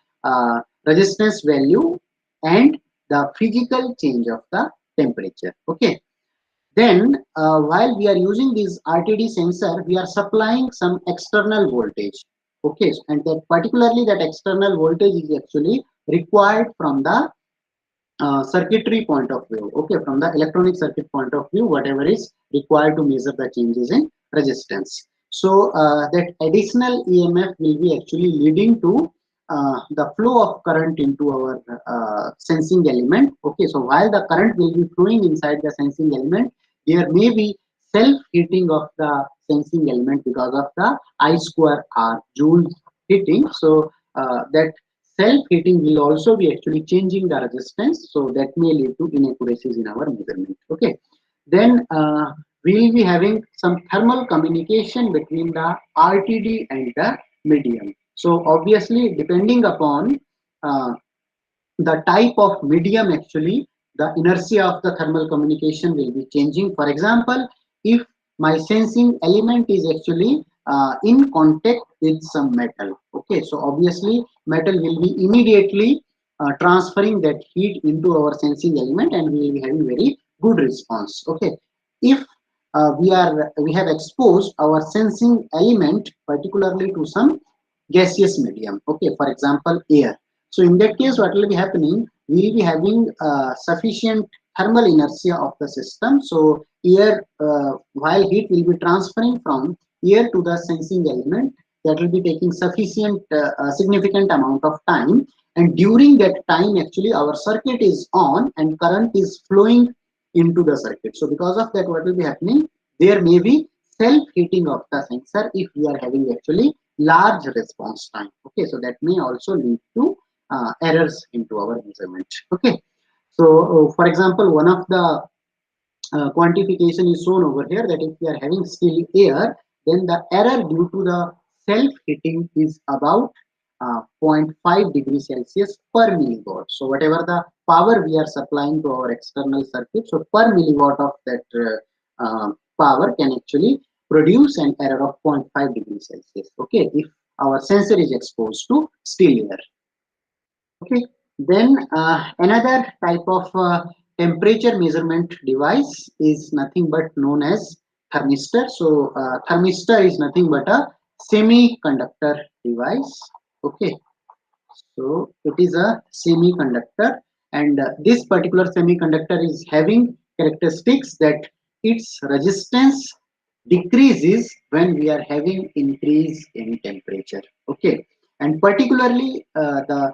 resistance value and the physical change of the temperature. Okay. Then, while we are using this RTD sensor, we are supplying some external voltage. Okay, and that particularly that external voltage is actually required from the circuitry point of view. Okay, from the electronic circuit point of view, whatever is required to measure the changes in resistance. So that additional EMF will be actually leading to the flow of current into our sensing element. Okay, so while the current will be flowing inside the sensing element, there may be self-heating of the sensing element because of the I square R joule heating. So that self-heating will also be actually changing the resistance, so that may lead to inaccuracies in our measurement. Okay, then we will be having some thermal communication between the RTD and the medium. So obviously, depending upon uh, the type of medium, actually the inertia of the thermal communication will be changing. For example, if my sensing element is actually in contact with some metal, okay, so obviously metal will be immediately transferring that heat into our sensing element, and we will be having very good response. Okay, if we have exposed our sensing element particularly to some gaseous medium, okay, for example air, so in that case, what will be happening? We will be having sufficient thermal inertia of the system. So air, while heat will be transferring from air to the sensing element, that will be taking significant amount of time. And during that time, actually, our circuit is on and current is flowing into the circuit. So because of that, what will be happening? There may be self-heating of the sensor if we are having actually large response time. Okay, so that may also lead to errors into our measurement. Okay, so for example, one of the quantification is shown over here, that if we are having still air, then the error due to the self heating is about 0.5 degrees Celsius per milliwatt. So whatever the power we are supplying to our external circuit, so per milliwatt of that power can actually produce an error of 0.5 degrees Celsius. Okay, if our sensor is exposed to still air. Okay, then another type of temperature measurement device is nothing but known as thermistor. So thermistor is nothing but a semiconductor device. Okay, so it is a semiconductor, and this particular semiconductor is having characteristics that its resistance decreases when we are having increase in temperature. Okay, and particularly the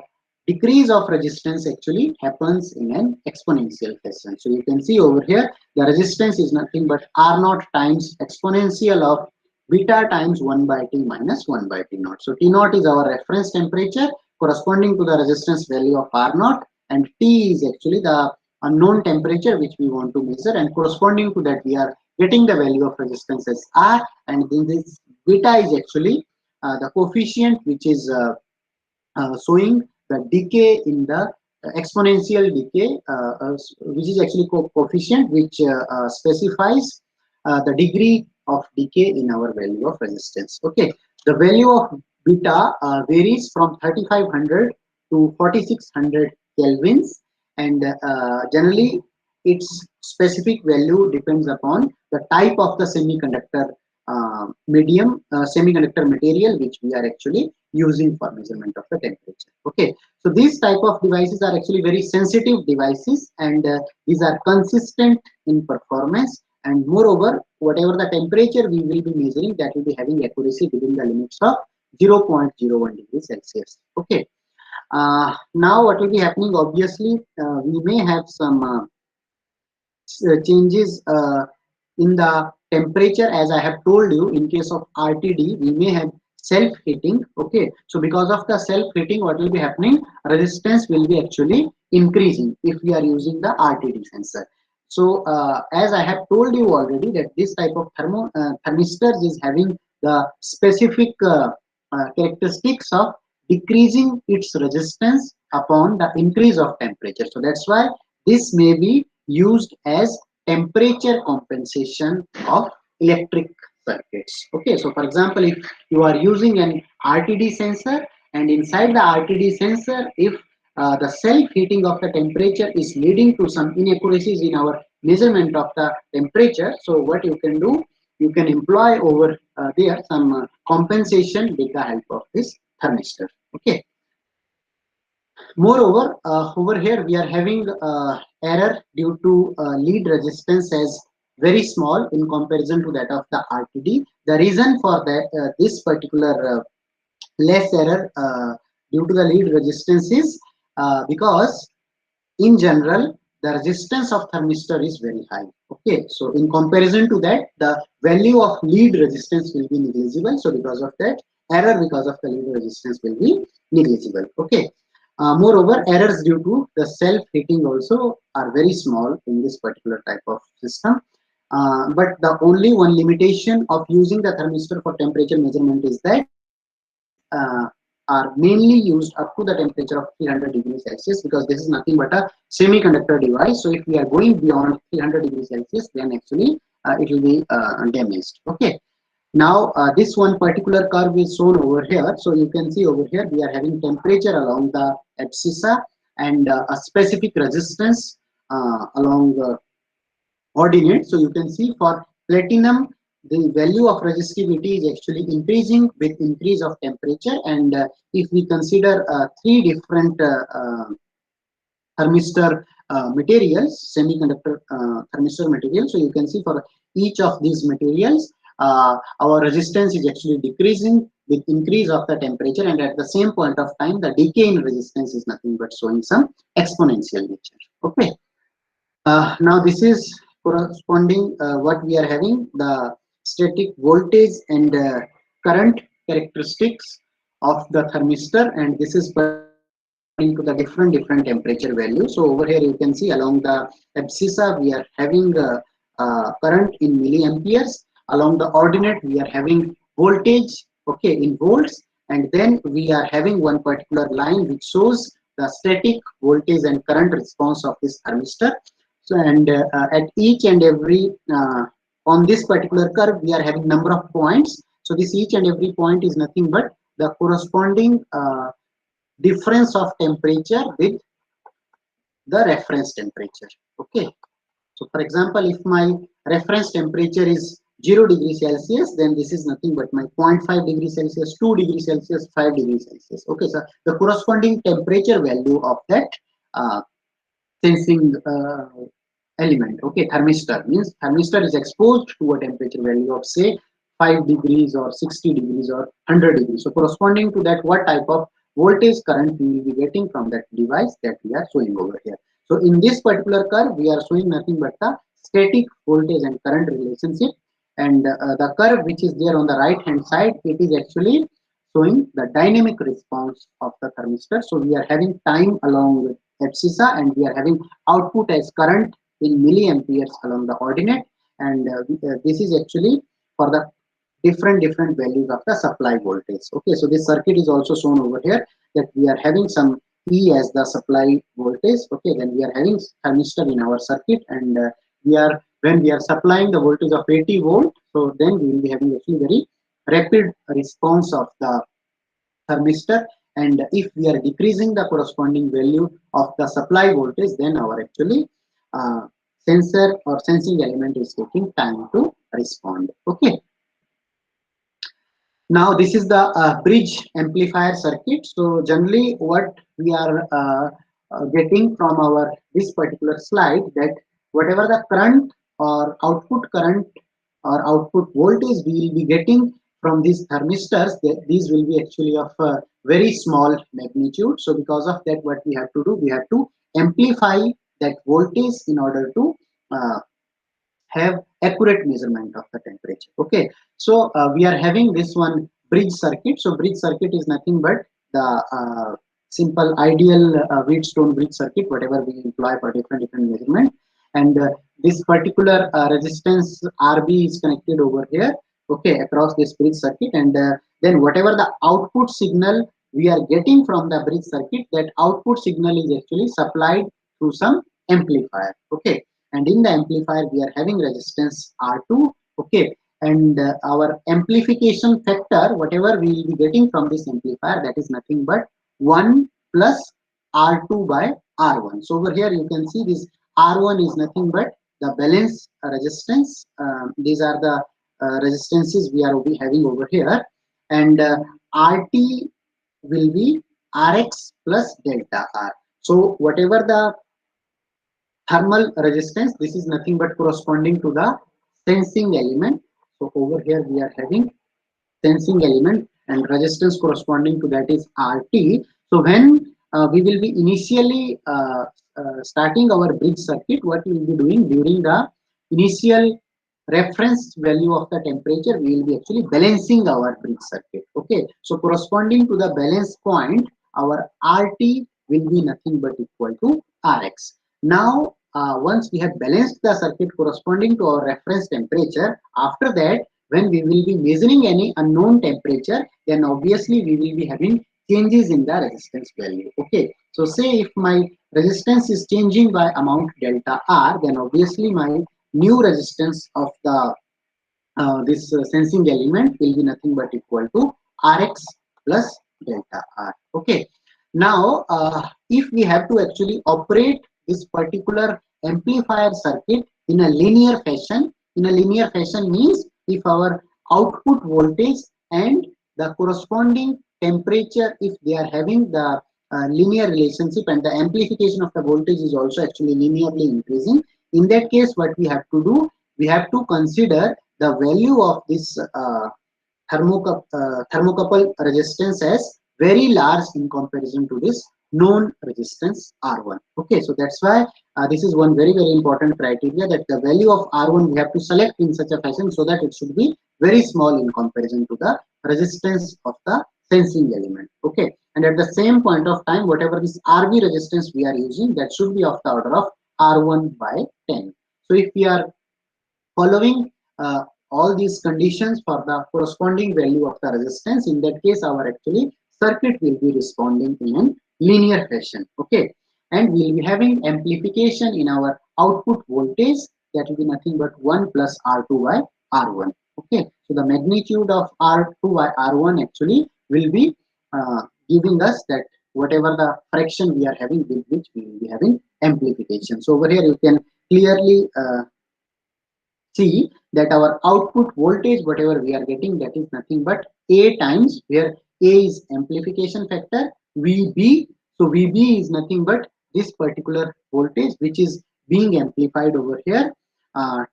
decrease of resistance actually happens in an exponential fashion. So you can see over here the resistance is nothing but R naught times exponential of beta times 1 by T minus 1 by T naught. So T naught is our reference temperature corresponding to the resistance value of R naught, and T is actually the unknown temperature which we want to measure, and corresponding to that we are getting the value of resistance as R, and then this beta is actually the coefficient which is showing the decay in the exponential decay, which is actually coefficient which specifies the degree of decay in our value of resistance. Okay, the value of beta varies from 3500 to 4600 kelvins, and generally its specific value depends upon the type of the semiconductor material which we are actually using for measurement of the temperature. Okay, so these type of devices are actually very sensitive devices, and these are consistent in performance, and moreover whatever the temperature we will be measuring, that will be having accuracy within the limits of 0.01 degrees Celsius. Okay. Now what will be happening? Obviously, we may have some changes in the temperature. As I have told you, in case of RTD, we may have self-heating. Okay, so because of the self-heating, what will be happening? Resistance will be actually increasing if we are using the RTD sensor. So as I have told you already, that this type of thermistor is having the specific characteristics of decreasing its resistance upon the increase of temperature. So that's why this may be used as temperature compensation of electric circuits. Okay, so for example, if you are using an RTD sensor, and inside the RTD sensor, if the self-heating of the temperature is leading to some inaccuracies in our measurement of the temperature, so what you can do, you can employ over there some compensation with the help of this thermistor. Okay. Moreover, over here we are having error due to lead resistance as very small in comparison to that of the RTD. The reason for that this particular less error due to the lead resistance is because in general the resistance of thermistor is very high. Okay, so in comparison to that, the value of lead resistance will be negligible. So because of that, error because of the lead resistance will be negligible. Okay. Moreover, errors due to the self-heating also are very small in this particular type of system. But the only one limitation of using the thermistor for temperature measurement is that these are mainly used up to the temperature of 300 degrees Celsius, because this is nothing but a semiconductor device. So if we are going beyond 300 degrees Celsius, then actually it will be damaged. Okay. Now this one particular curve is shown over here. So you can see over here we are having temperature along the abscissa and a specific resistance along the ordinate. So you can see for platinum, the value of resistivity is actually increasing with increase of temperature. And if we consider three different thermistor materials, semiconductor thermistor materials, so you can see for each of these materials, our resistance is actually decreasing with increase of the temperature, and at the same point of time, the decay in resistance is nothing but showing some exponential nature. Okay. Now this is corresponding what we are having, the static voltage and current characteristics of the thermistor, and this is corresponding to the different temperature values. So over here you can see along the abscissa we are having current in milliamperes. Along the ordinate we are having voltage, okay, in volts, and then we are having one particular line which shows the static voltage and current response of this thermistor. So and at each and every on this particular curve we are having number of points. So this each and every point is nothing but the corresponding difference of temperature with the reference temperature. Okay. So for example, if my reference temperature is 0 degrees Celsius, then this is nothing but my 0.5 degrees Celsius, 2 degrees Celsius, 5 degrees Celsius. Okay, so the corresponding temperature value of that sensing element. Okay, thermistor means thermistor is exposed to a temperature value of say 5 degrees or 60 degrees or 100 degrees. So corresponding to that, what type of voltage current we will be getting from that device, that we are showing over here. So in this particular curve, we are showing nothing but the static voltage and current relationship, and the curve which is there on the right hand side, it is actually showing the dynamic response of the thermistor. So we are having time along with abscissa, and we are having output as current in milliamperes along the ordinate, and this is actually for the different values of the supply voltage. Okay, so this circuit is also shown over here, that we are having some E as the supply voltage. Okay, then we are having thermistor in our circuit, and we are when we are supplying the voltage of 80 volt, so then we will be having actually very rapid response of the thermistor, and if we are decreasing the corresponding value of the supply voltage, then our actually sensor or sensing element is taking time to respond. Okay. Now this is the bridge amplifier circuit. So generally what we are getting from our this particular slide, that whatever the current or output current or output voltage we will be getting from these thermistors, these will be actually of very small magnitude. So because of that, what we have to do, we have to amplify that voltage in order to have accurate measurement of the temperature. Okay, so we are having this one bridge circuit. So bridge circuit is nothing but the simple ideal Wheatstone bridge circuit, whatever we employ for different measurement. And this particular resistance RB is connected over here, okay, across this bridge circuit. And then whatever the output signal we are getting from the bridge circuit, that output signal is actually supplied through some amplifier. Okay, and in the amplifier we are having resistance R2. Okay, and our amplification factor, whatever we will be getting from this amplifier, that is nothing but 1 plus R2 by R1. So over here you can see this R1 is nothing but the balance resistance. These are the resistances we are having over here, and RT will be Rx plus delta R. So whatever the thermal resistance, this is nothing but corresponding to the sensing element. So over here we are having sensing element, and resistance corresponding to that is RT. So when we will be initially starting our bridge circuit, what we will be doing during the initial reference value of the temperature, we will be actually balancing our bridge circuit. Okay, so corresponding to the balance point, our RT will be nothing but equal to Rx. Now once we have balanced the circuit corresponding to our reference temperature, after that when we will be measuring any unknown temperature, then obviously we will be having changes in the resistance value. Okay, so say if my resistance is changing by amount delta R, then obviously my new resistance of the this sensing element will be nothing but equal to Rx plus delta R. Okay, now if we have to actually operate this particular amplifier circuit in a linear fashion, means if our output voltage and the corresponding temperature, if they are having the linear relationship, and the amplification of the voltage is also actually linearly increasing, in that case what we have to do, we have to consider the value of this thermocouple resistance as very large in comparison to this known resistance R1. Okay, so that's why this is one very important criteria, that the value of R1 we have to select in such a fashion so that it should be very small in comparison to the resistance of the sensing element. Okay, and at the same point of time, whatever this RB resistance we are using, that should be of the order of R1 by 10. So if we are following all these conditions for the corresponding value of the resistance, in that case our actually circuit will be responding in a linear fashion. Okay, and we will be having amplification in our output voltage, that will be nothing but 1 plus R2 by R1. Okay, so the magnitude of R2 by R1 actually will be giving us that whatever the fraction we are having, with which we will be having amplification. So over here you can clearly see that our output voltage, whatever we are getting, that is nothing but A times, where A is amplification factor, VB. So VB is nothing but this particular voltage which is being amplified over here,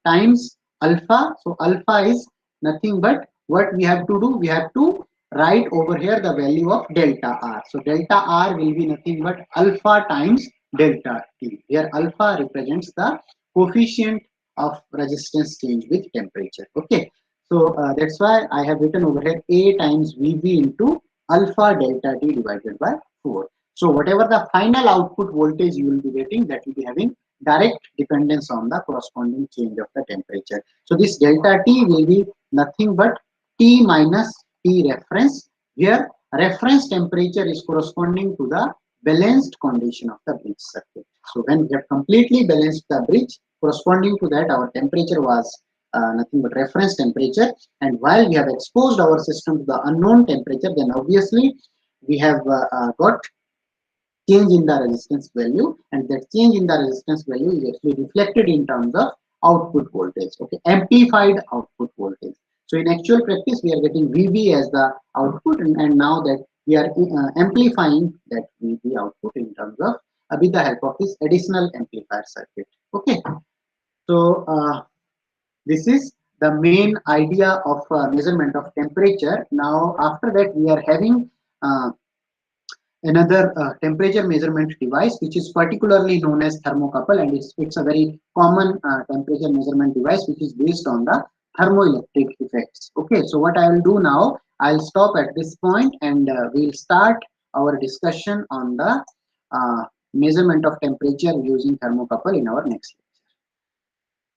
times alpha. So alpha is nothing but what we have to do, we have to write over here the value of delta R. So delta R will be nothing but alpha times delta T, where alpha represents the coefficient of resistance change with temperature. Okay, so that's why I have written over here A times VB into alpha delta T divided by 4. So whatever the final output voltage you will be getting, that will be having direct dependence on the corresponding change of the temperature. So this delta T will be nothing but T minus T reference, where reference temperature is corresponding to the balanced condition of the bridge circuit. So when we have completely balanced the bridge, corresponding to that our temperature was nothing but reference temperature, and while we have exposed our system to the unknown temperature, then obviously we have got change in the resistance value, and that change in the resistance value is actually reflected in terms of output voltage. Okay, amplified output voltage. So in actual practice we are getting VB as the output, and now that we are amplifying that VB output in terms of with the help of this additional amplifier circuit. Okay, so this is the main idea of measurement of temperature. Now after that we are having another temperature measurement device which is particularly known as thermocouple, and it's a very common temperature measurement device which is based on the thermoelectric effects. Okay, so what I will do now, I'll stop at this point and we'll start our discussion on the measurement of temperature using thermocouple in our next lecture.